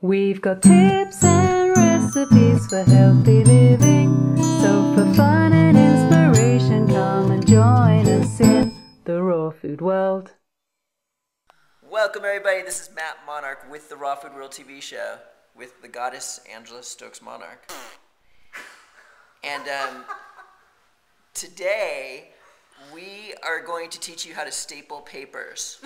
We've got tips and recipes for healthy living. So for fun and inspiration, come and join us in the raw food world. Welcome everybody, this is Matt Monarch with the Raw Food World TV show with the goddess Angela Stokes Monarch. And today we are going to teach you how to staple papers.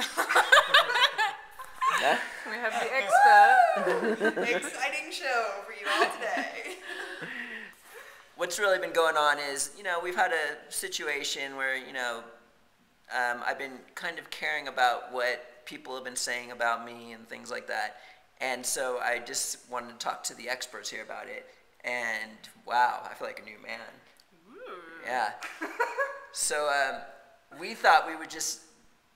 Yeah? We have the expert. Exciting show for you all today. What's really been going on is, we've had a situation where, I've been kind of caring about what people have been saying about me and things like that. And so I just wanted to talk to the experts here about it. And wow, I feel like a new man. Ooh. Yeah. So we thought we would just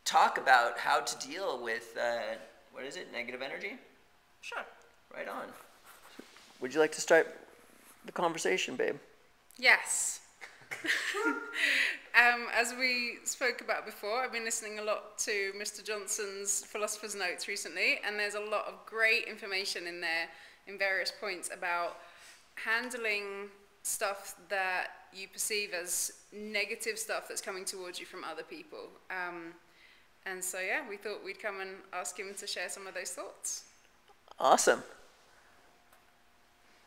talk about how to deal with, what is it, negative energy? Sure. Right on. Would you like to start the conversation, babe? Yes. As we spoke about before, I've been listening a lot to Mr. Johnson's Philosopher's Notes recently, and there's a lot of great information in there in various points about handling stuff that you perceive as negative stuff that's coming towards you from other people. And so, yeah, we thought we'd come and ask him to share some of those thoughts. Awesome.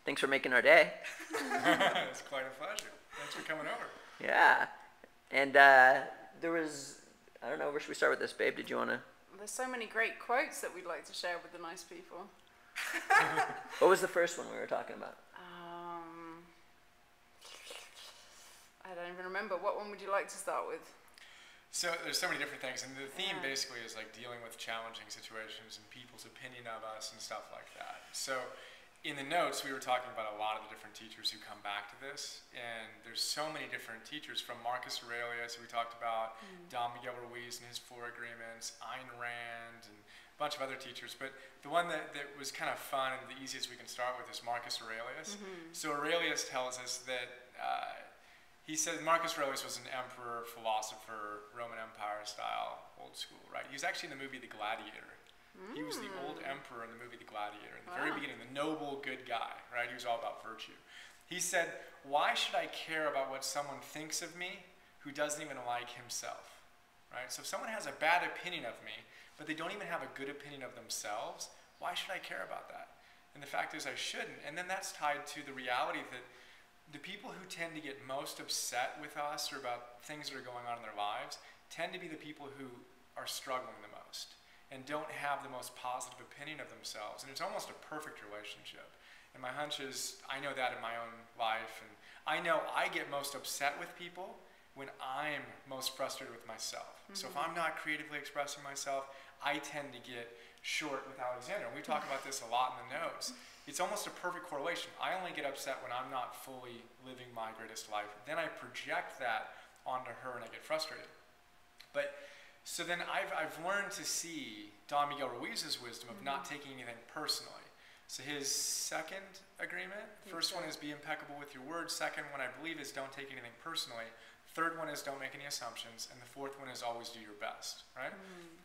Thanks for making our day. It's quite a pleasure. Thanks for coming over. Yeah. And there was, I don't know, where should we start with this, babe? Did you want to? There's so many great quotes that we'd like to share with the nice people. What was the first one we were talking about? I don't even remember. What one would you like to start with? So there's so many different things, and the theme basically is like dealing with challenging situations and people's opinion of us and stuff like that. So in the notes, we were talking about a lot of the different teachers who come back to this, and there's so many different teachers, from Marcus Aurelius, who we talked about, Don Miguel Ruiz and his 4 agreements, Ayn Rand, and a bunch of other teachers. But the one that was kind of fun and the easiest we can start with is Marcus Aurelius. So Aurelius tells us that he said Marcus Aurelius was an emperor, philosopher, Roman Empire style, old school, right? He was actually in the movie The Gladiator. He was the old emperor in the movie The Gladiator. In the very beginning, the noble, good guy, right? He was all about virtue. He said, why should I care about what someone thinks of me who doesn't even like himself, right? So if someone has a bad opinion of me, but they don't even have a good opinion of themselves, why should I care about that? And the fact is I shouldn't. And then that's tied to the reality that the people who tend to get most upset with us or about things that are going on in their lives tend to be the people who are struggling the most and don't have the most positive opinion of themselves. And it's almost a perfect relationship. And my hunch is, I know that in my own life, and I know I get most upset with people when I'm most frustrated with myself. So if I'm not creatively expressing myself, I tend to get short with Alexander. And we talk about this a lot in the notes. It's almost a perfect correlation. I only get upset when I'm not fully living my greatest life. Then I project that onto her and I get frustrated. But so then I've learned to see Don Miguel Ruiz's wisdom of not taking anything personally. So his second agreement, first one is be impeccable with your words. Second one, I believe, is don't take anything personally. Third one is don't make any assumptions. And the fourth one is always do your best, right?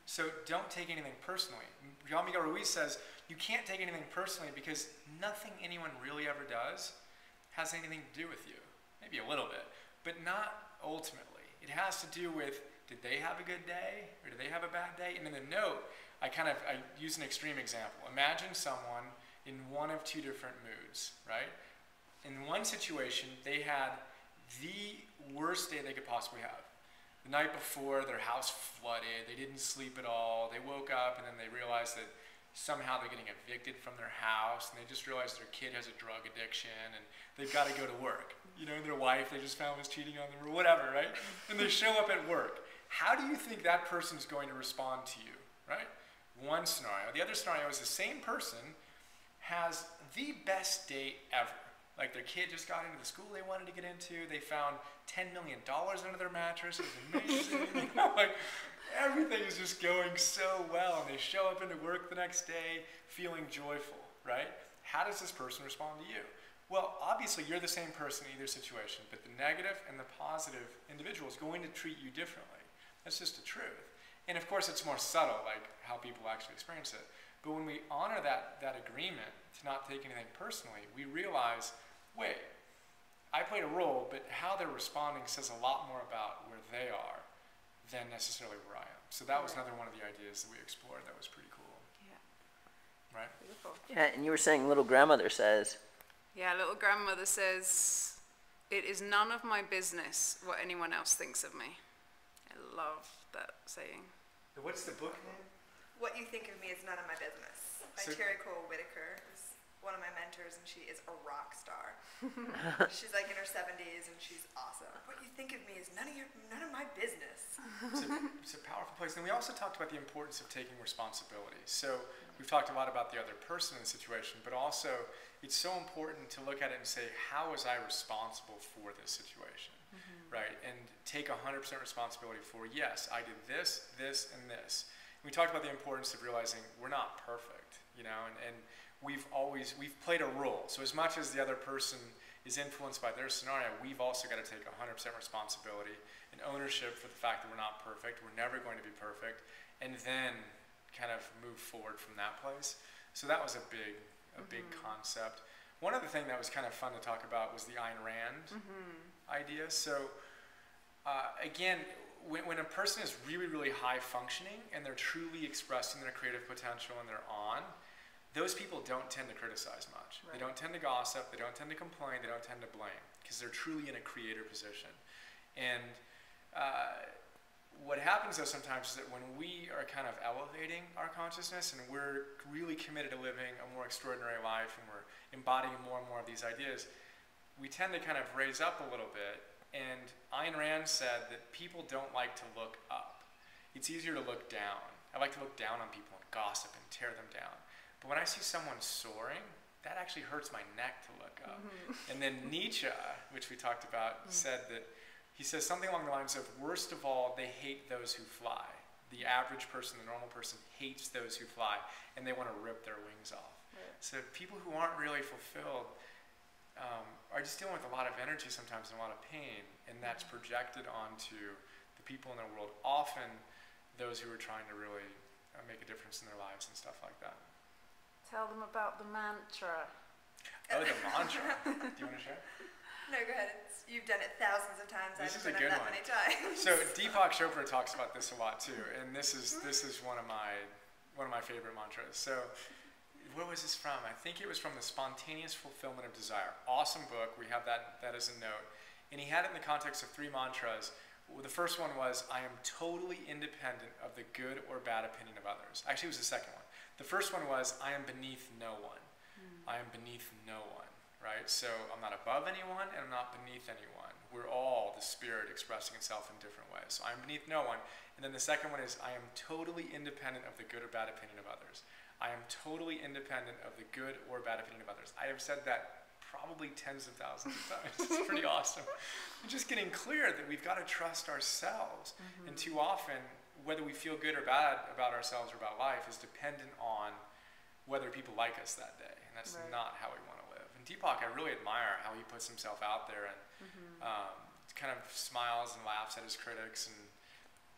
So don't take anything personally. Don Miguel Ruiz says you can't take anything personally because nothing anyone really ever does has anything to do with you. Maybe a little bit, but not ultimately. It has to do with, did they have a good day or did they have a bad day? And in the note, I use an extreme example. Imagine someone in one of 2 different moods, right? In one situation, they had the worst day they could possibly have. The night before, their house flooded, they didn't sleep at all, they woke up and then they realized that somehow they're getting evicted from their house, and they just realized their kid has a drug addiction and they've got to go to work. Their wife they just found was cheating on them or whatever, right? And they show up at work. How do you think that person's going to respond to you, right? One scenario. The other scenario is the same person has the best day ever. Like their kid just got into the school they wanted to get into. They found $10 million under their mattress. It was amazing. Like everything is just going so well. And they show up into work the next day feeling joyful, right? How does this person respond to you? Well, obviously you're the same person in either situation, but the negative and the positive individual is going to treat you differently. That's just the truth. And of course it's more subtle, like how people actually experience it. But when we honor that agreement to not take anything personally, we realize, wait, I played a role, but how they're responding says a lot more about where they are than necessarily where I am. So that was another one of the ideas that we explored that was pretty cool. Yeah. Right? Beautiful. Yeah, and you were saying little grandmother says. Yeah, little grandmother says, "It is none of my business what anyone else thinks of me." I love that saying. What's the book name? What you think of me is none of my business. By So- Terry Cole Whitaker, who's one of my mentors, and she is a rock star. She's like in her 70s, and she's awesome. What you think of me is none of my business. It's a powerful place. And we also talked about the importance of taking responsibility. So we've talked a lot about the other person in the situation, but also it's so important to look at it and say, how was I responsible for this situation, right? And take 100% responsibility for, yes, I did this, this, and this. We talked about the importance of realizing we're not perfect, you know, and we've played a role. So as much as the other person is influenced by their scenario, we've also got to take 100% responsibility and ownership for the fact that we're not perfect, we're never going to be perfect, and then kind of move forward from that place. So that was a big concept. One other thing that was kind of fun to talk about was the Ayn Rand idea. So again, when a person is really, really high functioning and they're truly expressing their creative potential and they're on, those people don't tend to criticize much. Right. They don't tend to gossip, they don't tend to complain, they don't tend to blame, because they're truly in a creator position. And what happens though sometimes is that when we are kind of elevating our consciousness and we're really committed to living a more extraordinary life and we're embodying more and more of these ideas, we tend to kind of raise up a little bit. And Ayn Rand said that people don't like to look up. It's easier to look down. I like to look down on people and gossip and tear them down. But when I see someone soaring, that actually hurts my neck to look up. And then Nietzsche, which we talked about, said that, he says something along the lines of, worst of all, they hate those who fly. The average person, the normal person, hates those who fly, and they want to rip their wings off. Right. So people who aren't really fulfilled are just dealing with a lot of energy sometimes and a lot of pain, and that's projected onto the people in their world, often those who are trying to really make a difference in their lives and stuff like that. Tell them about the mantra. Oh, the mantra. Do you want to share? No, go ahead. You've done it thousands of times. This I is a haven't good done it that one. many times. So Deepak Chopra talks about this a lot too, and this is one of my favorite mantras. So where was this from? I think it was from The Spontaneous Fulfillment of Desire. Awesome book. We have that as a note. And he had it in the context of 3 mantras. The first one was, I am totally independent of the good or bad opinion of others. Actually, it was the second one. The first one was, I am beneath no one. I am beneath no one, right? So I'm not above anyone and I'm not beneath anyone. We're all the spirit expressing itself in different ways. So I'm beneath no one. And then the second one is, I am totally independent of the good or bad opinion of others. I am totally independent of the good or bad opinion of others. I have said that probably tens of thousands of times. It's pretty awesome. And just getting clear that we've got to trust ourselves. And too often, whether we feel good or bad about ourselves or about life is dependent on whether people like us that day. And that's Right. not how we want to live. And Deepak, I really admire how he puts himself out there and kind of smiles and laughs at his critics. And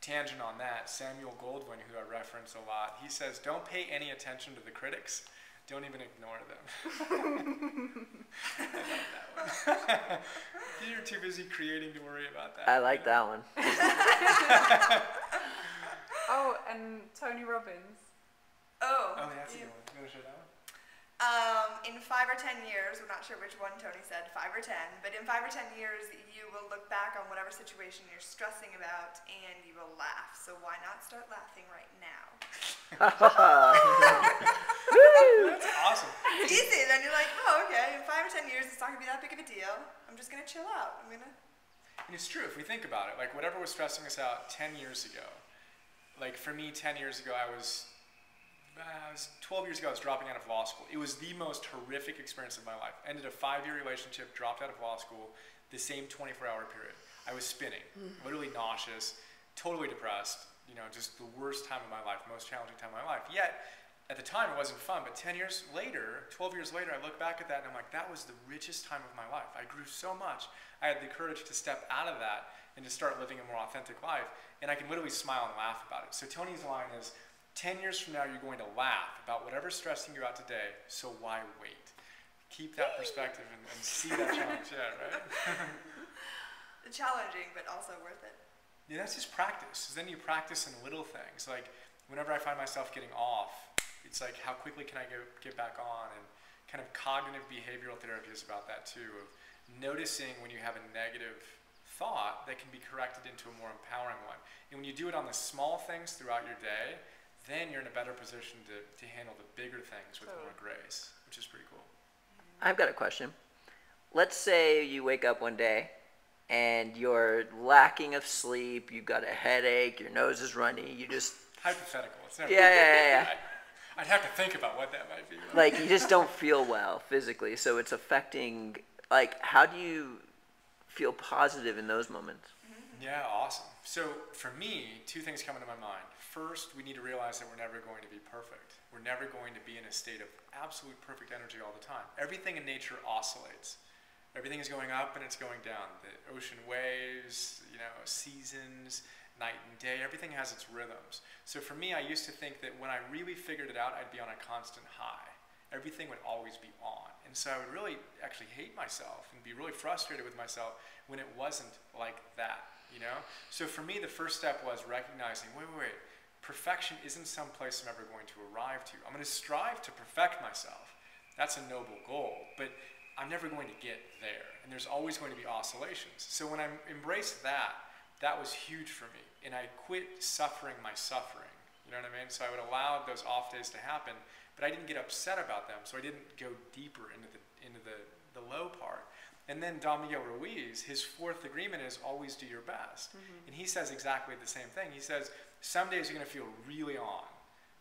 tangent on that, Samuel Goldwyn, who I reference a lot, he says, don't pay any attention to the critics. Don't even ignore them. I love that one. You're too busy creating to worry about that. I like that one. Oh, and Tony Robbins. Oh, Oh, that's a good one. You want to share that one? In 5 or 10 years, we're not sure which one Tony said, 5 or 10, but in 5 or 10 years, you will look back on whatever situation you're stressing about and you will laugh. So why not start laughing right now? That's awesome. It's easy. Then you're like, oh, okay, in 5 or 10 years, it's not going to be that big of a deal. I'm just going to chill out. And it's true, if we think about it, like whatever was stressing us out 10 years ago, like for me 10 years ago, I was 12 years ago, I was dropping out of law school. It was the most horrific experience of my life. Ended a 5-year relationship, dropped out of law school, the same 24-hour period. I was spinning, literally nauseous, totally depressed, you know, just the worst time of my life, most challenging time of my life. Yet, at the time, it wasn't fun, but 10 years later, 12 years later, I look back at that and I'm like, that was the richest time of my life. I grew so much. I had the courage to step out of that and to start living a more authentic life. And I can literally smile and laugh about it. So Tony's line is, 10 years from now, you're going to laugh about whatever's stressing you out today, so why wait? Keep that perspective and see that challenge. Yeah, right? Challenging, but also worth it. Yeah, that's just practice. Then you practice in little things. Like, whenever I find myself getting off, it's like, how quickly can I get back on? And kind of cognitive behavioral therapy is about that too, of noticing when you have a negative thought that can be corrected into a more empowering one. And when you do it on the small things throughout your day, then you're in a better position to handle the bigger things with more grace, which is pretty cool. I've got a question. Let's say you wake up one day and you're lacking of sleep, you've got a headache, your nose is runny, you just... Hypothetical. It's never Yeah. I'd have to think about what that might be. Like, you just don't feel well physically, so it's affecting, like, how do you feel positive in those moments? Yeah, awesome. So for me, two things come into my mind. First, we need to realize that we're never going to be perfect. We're never going to be in a state of absolute perfect energy all the time. Everything in nature oscillates. Everything is going up and it's going down. The ocean waves, seasons, night and day, everything has its rhythms. So for me, I used to think that when I really figured it out, I'd be on a constant high. Everything would always be on. And so I would really actually hate myself and be really frustrated with myself when it wasn't like that, So for me, the first step was recognizing, wait, perfection isn't some place I'm ever going to arrive to. I'm going to strive to perfect myself. That's a noble goal, but I'm never going to get there. And there's always going to be oscillations. So when I embraced that was huge for me. And I quit suffering my suffering. You know what I mean? So I would allow those off days to happen, but I didn't get upset about them. So I didn't go deeper into the low part. And then Don Miguel Ruiz, his fourth agreement is always do your best. And he says exactly the same thing. He says, some days you're going to feel really on.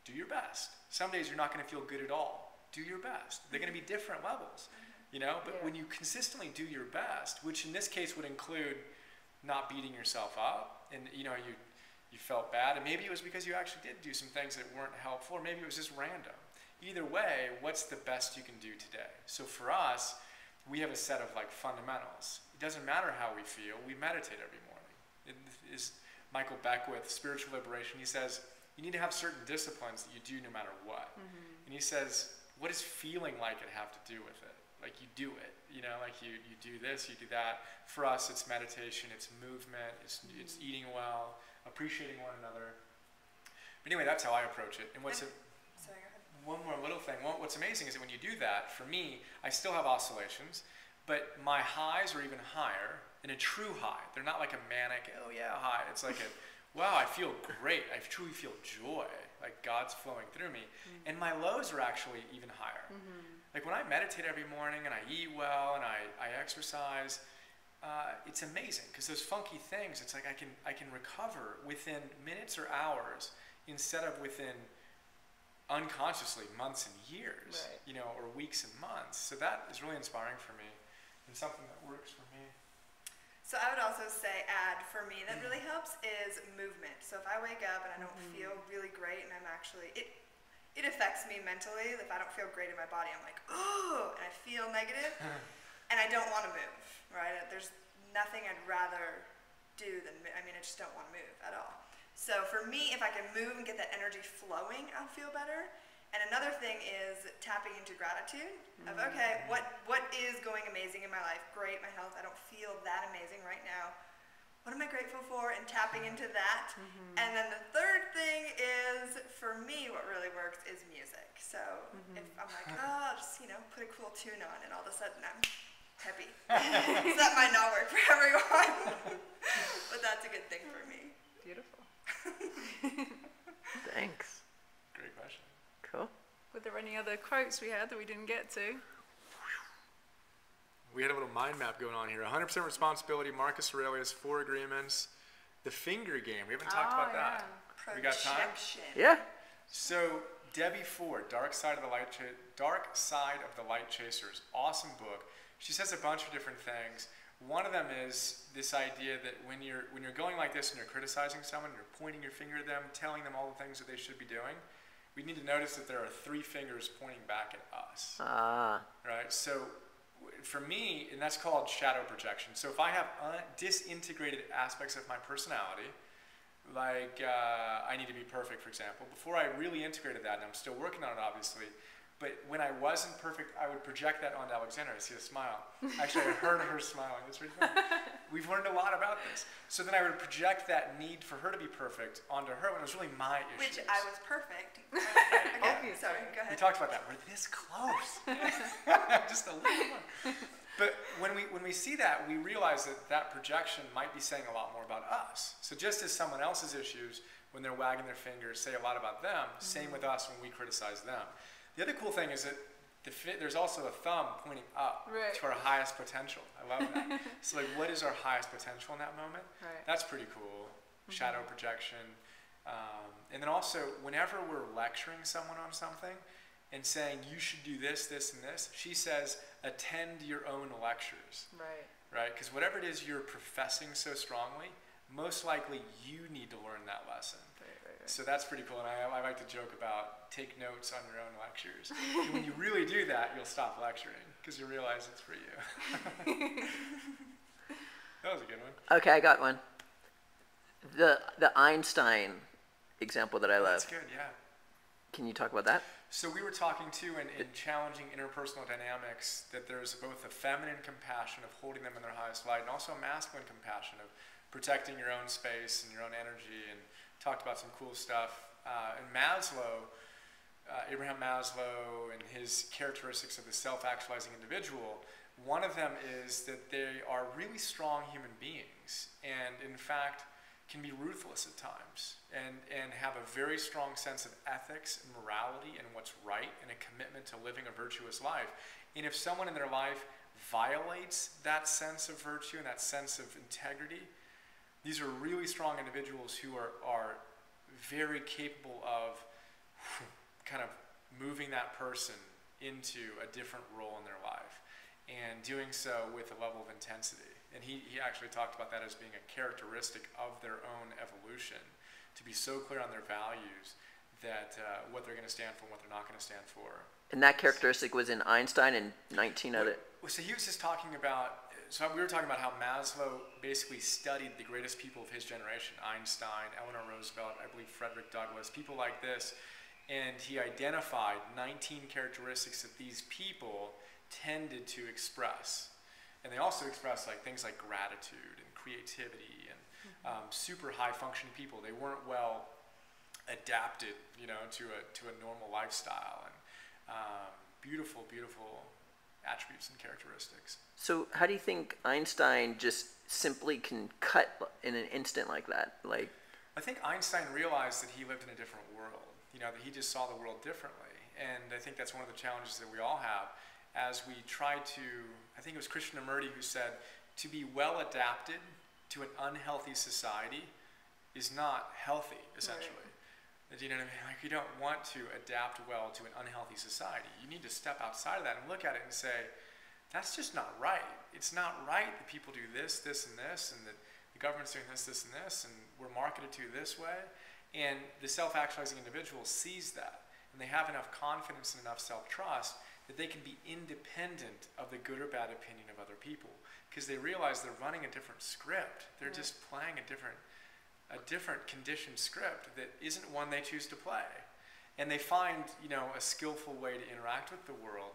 Do your best. Some days you're not going to feel good at all. Do your best. They're going to be different levels. But when you consistently do your best, which in this case would include not beating yourself up, and you felt bad, and maybe it was because you actually did do some things that weren't helpful, or maybe it was just random. Either way, what's the best you can do today? So for us, we have a set of fundamentals. It doesn't matter how we feel, we meditate every morning. It is Michael Beckwith, Spiritual Liberation, he says, you need to have certain disciplines that you do no matter what. And he says, what does feeling like it have to do with it? Like you do it, you do this, you do that. For us, it's meditation, it's movement, it's eating well, appreciating one another. But anyway, that's how I approach it. And Sorry, go ahead. One more little thing. What's amazing is that when you do that, for me, I still have oscillations, but my highs are even higher in a true high. They're not like a manic, oh yeah, high. It's like wow, I feel great. I truly feel joy, like God's flowing through me. And my lows are actually even higher. Like when I meditate every morning and I eat well and I exercise, it's amazing because those funky things, it's like I can recover within minutes or hours instead of within unconsciously months and years, right. Or weeks and months. So that is really inspiring for me and something that works for me. So I would also say for me that really helps is movement. So if I wake up and I don't feel really great and I'm actually, it affects me mentally. If I don't feel great in my body, I'm like, oh, and I feel negative and I don't want to move, right? There's nothing I'd rather do than, I just don't want to move at all. So for me, if I can move and get that energy flowing, I'll feel better. And another thing is tapping into gratitude of, okay, what is going amazing in my life? Great, my health, I don't feel that amazing right now. What am I grateful for? And tapping into that. And then the third thing is, for me, what really works is music. So if I'm like, oh, I'll just, put a cool tune on, and all of a sudden I'm happy. So that might not work for everyone, but that's a good thing for me. Beautiful. Thanks. Great question. Cool. Were there any other quotes we had that we didn't get to? We had a little mind map going on here. 100% responsibility, Marcus Aurelius, 4 agreements, the finger game. We haven't talked about that. We got time? Projection. Yeah. So Debbie Ford, Dark Side of the Light Chasers, awesome book. She says a bunch of different things. One of them is this idea that when you're going like this and you're criticizing someone, you're pointing your finger at them, telling them all the things that they should be doing, we need to notice that there are 3 fingers pointing back at us. Right? So for me, and that's called shadow projection. So if I have disintegrated aspects of my personality, like I need to be perfect, for example. Before I really integrated that, and I'm still working on it, obviously, but when I wasn't perfect, I would project that onto Alexandra. I see a smile. Actually, I heard her smiling. It's really funny. We've learned a lot about this. So then I would project that need for her to be perfect onto her when it was really my issues. Which I was perfect. Okay, sorry, go ahead. We talked about that. We're this close. Just a little one. But when we see that, we realize that that projection might be saying a lot more about us. So just as someone else's issues, when they're wagging their fingers, say a lot about them, same with us when we criticize them. The other cool thing is that there's also a thumb pointing up to our highest potential. I love that. So like, what is our highest potential in that moment? Right. That's pretty cool. Shadow projection. And then also, whenever we're lecturing someone on something and saying, you should do this, this, and this, she says, attend your own lectures. Right. Right? Because whatever it is you're professing so strongly, most likely you need to learn that lesson. Right. So that's pretty cool. And I like to joke about take notes on your own lectures. And when you really do that, you'll stop lecturing because you realize it's for you. That was a good one. Okay, I got one. The Einstein example that I love. That's good, yeah. Can you talk about that? So we were talking too in challenging interpersonal dynamics that there's both a feminine compassion of holding them in their highest light and also a masculine compassion of protecting your own space and your own energy, and talked about some cool stuff. And Maslow, Abraham Maslow, and his characteristics of the self-actualizing individual, one of them is that they are really strong human beings and in fact can be ruthless at times and have a very strong sense of ethics and morality and what's right and a commitment to living a virtuous life. And if someone in their life violates that sense of virtue and that sense of integrity, these are really strong individuals who are very capable of kind of moving that person into a different role in their life and doing so with a level of intensity. And he actually talked about that as being a characteristic of their own evolution, to be so clear on their values that what they're going to stand for and what they're not going to stand for. And that characteristic was in Einstein and 19 other... So he was just talking about, so we were talking about how Maslow basically studied the greatest people of his generation, Einstein, Eleanor Roosevelt, I believe Frederick Douglass, people like this, and he identified 19 characteristics that these people tended to express. And they also express like things like gratitude and creativity and super high functioning people. They weren't well adapted, you know, to a normal lifestyle, and beautiful, beautiful attributes and characteristics. So how do you think Einstein just simply can cut in an instant like that? Like, I think Einstein realized that he lived in a different world, you know, that he just saw the world differently. And I think that's one of the challenges that we all have as we try to, I think it was Krishnamurti who said, to be well adapted to an unhealthy society is not healthy, essentially. Right. You know what I mean? Like, you don't want to adapt well to an unhealthy society. You need to step outside of that and look at it and say, that's just not right. It's not right that people do this, this, and this, and that the government's doing this, this, and this, and we're marketed to this way. And the self-actualizing individual sees that, and they have enough confidence and enough self-trust that they can be independent of the good or bad opinion of other people, because they realize they're running a different script. They're just playing a different conditioned script that isn't one they choose to play. And they find, you know, a skillful way to interact with the world,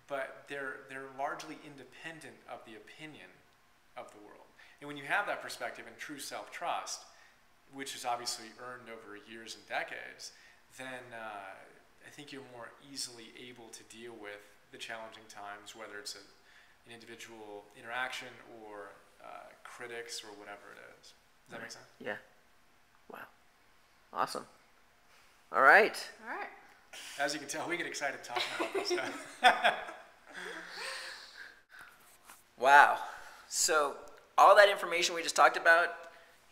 but they're largely independent of the opinion of the world. And when you have that perspective and true self-trust, which is obviously earned over years and decades, then I think you're more easily able to deal with the challenging times, whether it's an individual interaction or critics or whatever it is. Does that make sense? Yeah. Wow. Awesome. All right. All right. As you can tell, we get excited talking about this stuff. Wow. So all that information we just talked about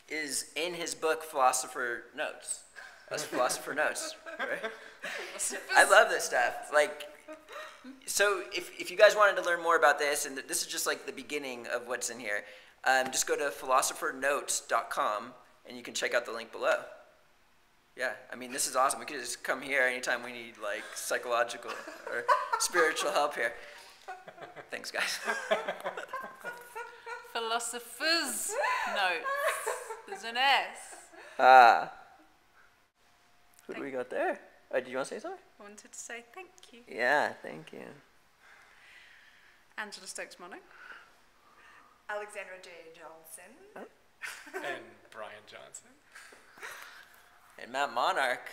is in his book, Philosopher Notes. That's Philosopher Notes, right? I love this stuff. Like, so if you guys wanted to learn more about this, and this is just like the beginning of what's in here, just go to philosophernotes.com and you can check out the link below. Yeah, I mean, this is awesome. We could just come here anytime we need like psychological or spiritual help here. Thanks, guys. Philosopher's Notes. There's an S. Who do we got there? Did you want to say something? I wanted to say thank you. Yeah, thank you. Angela Stokes-Mono. Alexandra J. Johnson. And Brian Johnson. And Matt Monarch,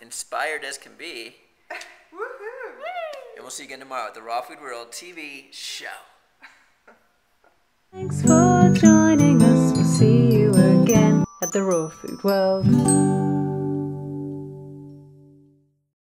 inspired as can be. Woohoo! And we'll see you again tomorrow at the Raw Food World TV show. Thanks for joining us. We'll see you again at the Raw Food World.